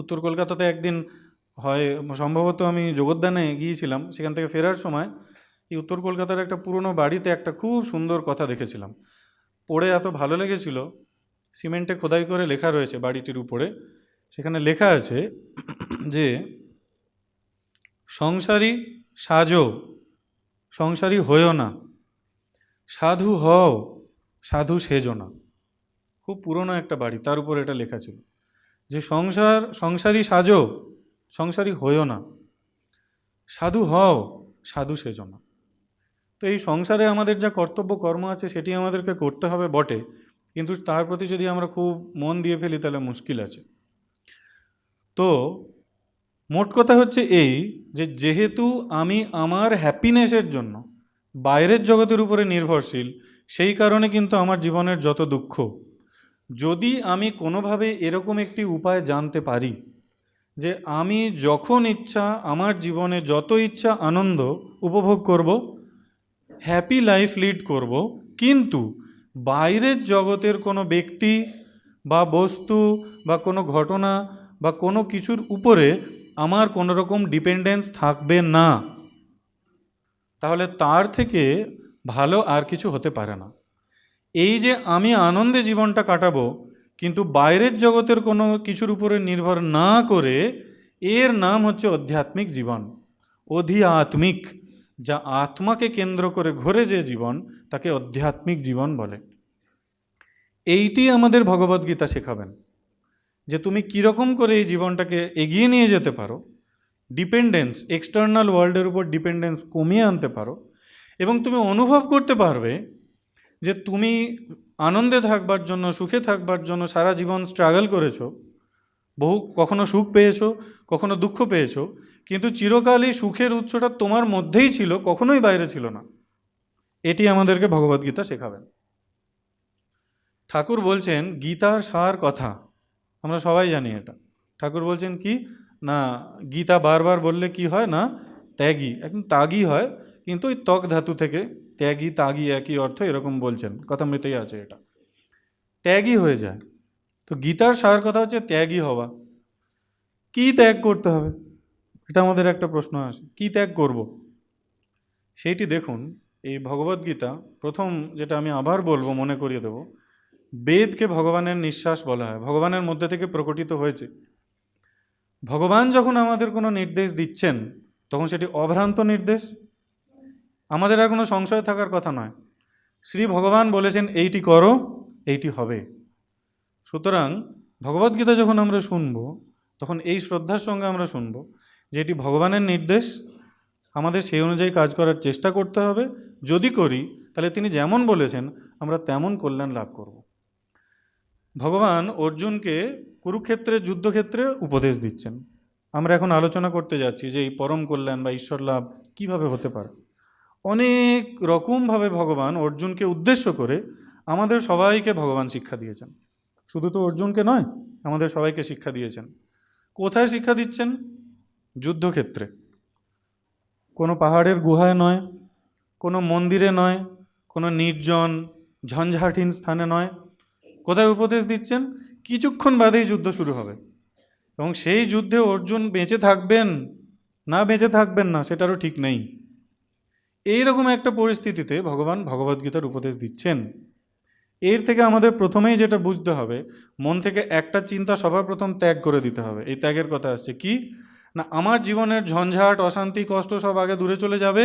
উত্তর কলকাতাতে একদিন হয় সম্ভবত আমি যোগদানে গিয়েছিলাম, সেখান থেকে ফেরার সময় এই উত্তর কলকাতার একটা পুরনো বাড়িতে একটা খুব সুন্দর কথা দেখেছিলাম। পড়ে এত ভালো লেগেছিল। সিমেন্টে খোদাই করে লেখা রয়েছে বাড়িটির উপরে। সেখানে লেখা আছে যে সংসারী সাজো, সংসারী হয়েও না, সাধু হও, সাধু সেজো না। খুব পুরনো একটা বাড়ি, তার উপরে এটা লেখা ছিল যে সংসারী সাজো, সংসারী হয়েও না, সাধু হও, সাধু সেজো না। তো এই সংসারে আমাদের যা কর্তব্য কর্ম আছে সেটি আমাদেরকে করতে হবে বটে, কিন্তু তার প্রতি যদি আমরা খুব মন দিয়ে ফেলি তাহলে মুশকিল আছে। তো মোট কথা হচ্ছে এই যে যেহেতু আমি আমার হ্যাপিনেসের জন্য বাইরের জগতের উপরে নির্ভরশীল, সেই কারণে কিন্তু আমার জীবনের যত দুঃখ, যদি আমি কোনোভাবে এরকম একটি উপায় জানতে পারি যে আমি যখন ইচ্ছা আমার জীবনে যত ইচ্ছা আনন্দ উপভোগ করব, হ্যাপি লাইফ লিড করব, কিন্তু বাইরের জগতের কোনো ব্যক্তি বা বস্তু বা কোনো ঘটনা বা কোনো কিছুর উপরে আমার কোনো রকম ডিপেন্ডেন্স থাকবে না, তাহলে তার থেকে ভালো আর কিছু হতে পারে না। এই যে আমি আনন্দে জীবনটা কাটাবো কিন্তু বাইরের জগতের কোনো কিছুর উপরে নির্ভর না করে, এর নাম হচ্ছে আধ্যাত্মিক জীবন। অধিআত্মিক, যা আত্মাকে কেন্দ্র করে ঘোরে যে জীবন, তাকে আধ্যাত্মিক জীবন বলে। এইটি আমাদের ভগবদ্গীতা শেখাবেন যে তুমি কীরকম করে এই জীবনটাকে এগিয়ে নিয়ে যেতে পারো, ডিপেন্ডেন্স, এক্সটার্নাল ওয়ার্ল্ডের উপর ডিপেন্ডেন্স কমিয়ে আনতে পারো, এবং তুমি অনুভব করতে পারবে যে তুমি আনন্দে থাকবার জন্য, সুখে থাকবার জন্য সারা জীবন স্ট্রাগল করেছো, কখনো সুখ পেয়েছো, কখনো দুঃখ পেয়েছো, কিন্তু চিরকালই সুখের উৎসটা তোমার মধ্যেই ছিল, কখনোই বাইরে ছিল না। এটি আমাদেরকে ভগবদ্গীতা শেখাবেন। ঠাকুর বলছেন গীতার সার কথা, আমরা সবাই জানি এটা। ঠাকুর বলছেন কি না, গীতা বারবার বললে কি হয় না, ত্যাগী, একদম তাগী হয়, কিন্তু ওই ত্বক ধাতু থেকে ত্যাগী তাগী একই অর্থ, এরকম বলছেন, কথামৃতেই আছে এটা, ত্যাগী হয়ে যায়। তো গীতার সার কথা হচ্ছে ত্যাগী হওয়া। কি ত্যাগ করতে হবে, এটা আমাদের একটা প্রশ্ন আসে, কি ত্যাগ করব? সেইটি দেখুন এই ভগবদ্গীতা, প্রথম যেটা আমি আবার বলবো, মনে করিয়ে দেব, বেদকে ভগবানের নিঃশ্বাস বলা হয়, ভগবানের মধ্যে থেকে প্রকটিত হয়েছে। ভগবান যখন আমাদের কোনো নির্দেশ দিচ্ছেন তখন সেটি অভ্রান্ত নির্দেশ, আমাদের আর কোনো সংশয় থাকার কথা নয়। শ্রী ভগবান বলেছেন এইটি করো, এইটি হবে। সুতরাং ভগবদ্গীতা যখন আমরা শুনব তখন এই শ্রদ্ধার সঙ্গে আমরা শুনব যে এটি ভগবানের নির্দেশ, আমাদের সেই অনুযায়ী কাজ করার চেষ্টা করতে হবে। যদি করি তাহলে তিনি যেমন বলেছেন আমরা তেমন কল্যাণ লাভ করব। ভগবান অর্জুনকে কুরুক্ষেত্রের যুদ্ধক্ষেত্রে উপদেশ দিচ্ছেন। আমরা এখন আলোচনা করতে যাচ্ছি যে এই পরম কল্যাণ বা ঈশ্বর লাভ কীভাবে হতে পারে। অনেক রকমভাবে ভগবান অর্জুনকে উদ্দেশ্য করে আমাদের সবাইকে ভগবান শিক্ষা দিয়েছেন। শুধু তো অর্জুনকে নয়, আমাদের সবাইকে শিক্ষা দিয়েছেন। কোথায় শিক্ষা দিচ্ছেন? যুদ্ধক্ষেত্রে। কোনো পাহাড়ের গুহায় নয়, কোনো মন্দিরে নয়, কোনো নির্জন ঝঞ্ঝাটহীন স্থানে নয়। কোথায় উপদেশ দিচ্ছেন? কিছুক্ষণ বাদেই যুদ্ধ শুরু হবে, এবং সেই যুদ্ধে অর্জুন বেঁচে থাকবেন না বেঁচে থাকবেন না সেটারও ঠিক নেই। এইরকম একটা পরিস্থিতিতে ভগবান ভগবদ্গীতার উপদেশ দিচ্ছেন। এর থেকে আমাদের প্রথমেই যেটা বুঝতে হবে, মন থেকে একটা চিন্তা সবার প্রথম ত্যাগ করে দিতে হবে। এই ত্যাগের কথা আসছে কি না, আমার জীবনের ঝঞ্ঝাট, অশান্তি, কষ্ট সব আগে দূরে চলে যাবে,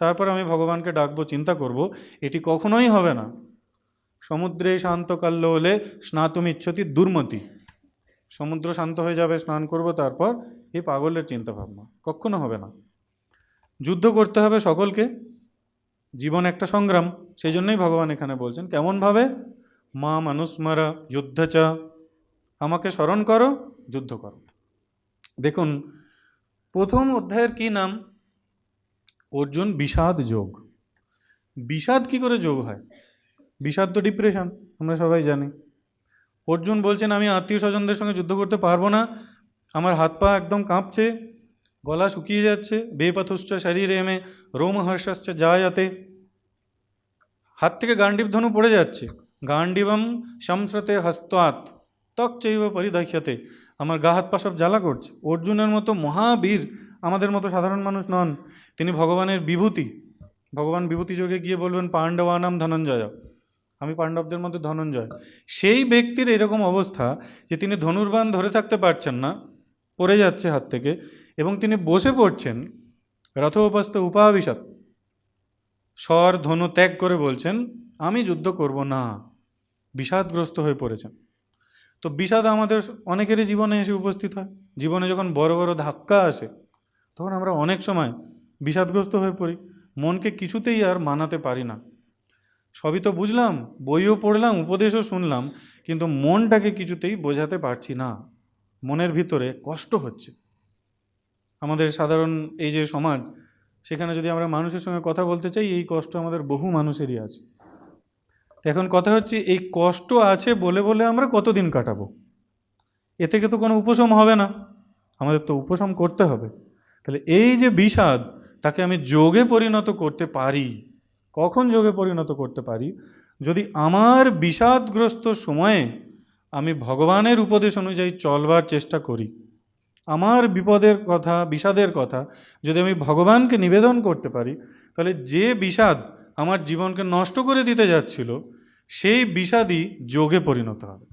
তারপর আমি ভগবানকে ডাকবো, চিন্তা করব। এটি কখনোই হবে না। সমুদ্রে শান্ত কাল্লোলে স্নাতুম ইচ্ছতি দুর্মতি। সমুদ্র শান্ত হয়ে যাবে, স্নান করব, তারপর এই পাগলের চিন্তা ভাবনা, কখনো হবে না। যুদ্ধ করতে হবে সকলকে, জীবন একটা সংগ্রাম। সেই জন্যই ভগবান এখানে বলছেন কেমনভাবে, মা মানুস্মরা যুদ্ধচ, আমাকে স্মরণ করো, যুদ্ধ করো। দেখুন প্রথম অধ্যায়ের কি নাম? অর্জুন বিষাদ যোগ। বিষাদ কি করে যোগ হয়? বিষাদ তো ডিপ্রেশন, আমরা সবাই জানি। অর্জুন বলছেন আমি আত্মীয় স্বজনদের সঙ্গে যুদ্ধ করতে পারবো না, আমার হাত পা একদম কাঁপছে, গলা শুকিয়ে যাচ্ছে, বেপথুশ্চ শরীরে মে রোমহর্ষশ্চ জায়তে, হাত থেকে গান্ডীব ধনু পড়ে যাচ্ছে, গান্ডীবম সংস্রতে হস্তাৎ ত্বক চৈব পরিদহ্যতে, আমার গা হাত পা সব জ্বালা করছে। অর্জুনের মতো মহাবীর আমাদের মতো সাধারণ মানুষ নন, তিনি ভগবানের বিভূতি। ভগবান বিভূতি যোগে গিয়ে বলবেন পাণ্ডবানাম ধনঞ্জয়, আমি পাণ্ডবদের মধ্যে ধনঞ্জয়। সেই ব্যক্তির এরকম অবস্থা যে তিনি ধনুর্বাণ ধরে থাকতে পারছেন না, পড়ে যাচ্ছে হাত থেকে, এবং তিনি বসে পড়ছেন রথোপস্থ উপাবিশত, স্বর ধনু ত্যাগ করে বলছেন আমি যুদ্ধ করব না, বিষাদগ্রস্ত হয়ে পড়েছেন। তো বিষাদ আমাদের অনেকেরই জীবনে এসে উপস্থিত হয়। জীবনে যখন বড় বড় ধাক্কা আসে তখন আমরা অনেক সময় বিষাদগ্রস্ত হয়ে পড়ি, মনকে কিছুতেই আর মানাতে পারি না। সবই তো বুঝলাম, বইও পড়লাম, উপদেশও শুনলাম, কিন্তু মনটাকে কিছুতেই বোঝাতে পারছি না, মনের ভিতরে কষ্ট হচ্ছে। আমাদের সাধারণ এই যে সমাজ, সেখানে যদি আমরা মানুষের সঙ্গে কথা বলতে চাই, এই কষ্ট আমাদের বহু মানুষেরই আছে। এখন কথা হচ্ছে এই কষ্ট আছে বলে বলে আমরা কতদিন কাটাবো? এ থেকে তো কোনো উপশম হবে না, আমাদের তো উপশম করতে হবে। তাহলে এই যে বিষাদ, তাকে আমি যোগে পরিণত করতে পারি। কখন যোগে পরিণত করতে পারি? যদি আমার বিষাদগ্রস্ত সময়ে আমি ভগবানের উপদেশ অনুযায়ী চলবার চেষ্টা করি। আমার বিপদের কথা, বিষাদের কথা যদি আমি ভগবানকে নিবেদন করতে পারি, তাহলে যে বিষাদ আমার জীবনকে নষ্ট করে দিতে যাচ্ছিল, সেই বিষাদই যোগে পরিণত হবে।